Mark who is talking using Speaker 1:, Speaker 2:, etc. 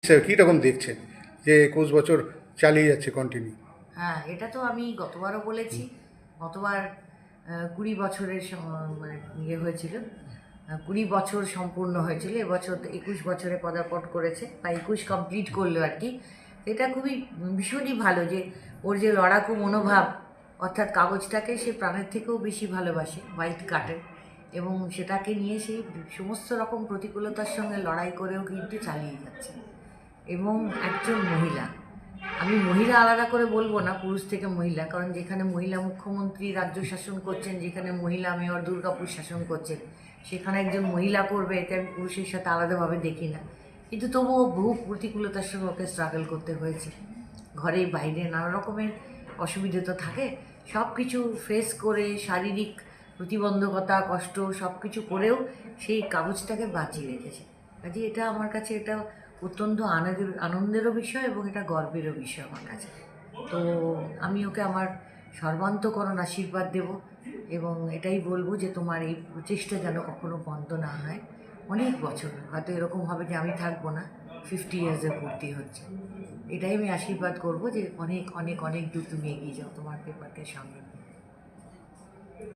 Speaker 1: Sir কীরকম দেখছেন যে 21 বছর চালিয়ে যাচ্ছে কন্টিনিউ?
Speaker 2: হ্যাঁ, এটা তো আমি গতবারও বলেছি। গতবার ২০ বছরের মানে হয়েছিল। ২০ বছর সম্পূর্ণ হয়েছিল। এবছর তো ২১ বছরে পদার্পণ করেছে বা ২১ কমপ্লিট করলো আর কি। এটা খুবই ভীষণই ভালো যে ওর যে লড়াকু মনোভাব, অর্থাৎ কাগজটাকে সে প্রাণের থেকেও বেশি ভালোবাসে, হোয়াইট কার্টেন, এবং সেটাকে নিয়ে সে সমস্ত রকম প্রতিকূলতার সঙ্গে লড়াই করেও কিন্তু চালিয়ে যাচ্ছে। এবং একজন মহিলা, আমি মহিলা আলাদা করে বলবো না পুরুষ থেকে মহিলা, কারণ যেখানে মহিলা মুখ্যমন্ত্রী রাজ্য শাসন করছেন, যেখানে মহিলা মেয়র দুর্গাপুর শাসন করছেন, সেখানে একজন মহিলা করবে এটা আমি পুরুষের সাথে আলাদাভাবে দেখি না। কিন্তু তবুও বহু প্রতিকূলতার সঙ্গে ওকে স্ট্রাগল করতে হয়েছে, ঘরে বাইরে নানা রকমের অসুবিধে তো থাকে। সব কিছু ফেস করে শারীরিক প্রতিবন্ধকতা, কষ্ট সব কিছু করেও সেই কাগজটাকে বাঁচিয়ে রেখেছে। কাজে এটা আমার কাছে এটা অত্যন্ত আনন্দেরও বিষয় এবং এটা গর্বেরও বিষয় আমার কাছে। তো আমি ওকে আমার সর্বান্তকরণ আশীর্বাদ দেব এবং এটাই বলবো যে তোমার এই প্রচেষ্টা যেন কখনো বন্ধ না হয়। অনেক বছর হয়তো এরকম হবে যে আমি থাকবো না, 50 ইয়ার্সের পূর্তি হচ্ছে, এটাই আমি আশীর্বাদ করব যে অনেক অনেক অনেক দূর তুমি এগিয়ে যাও তোমার পেপারকে সামনে।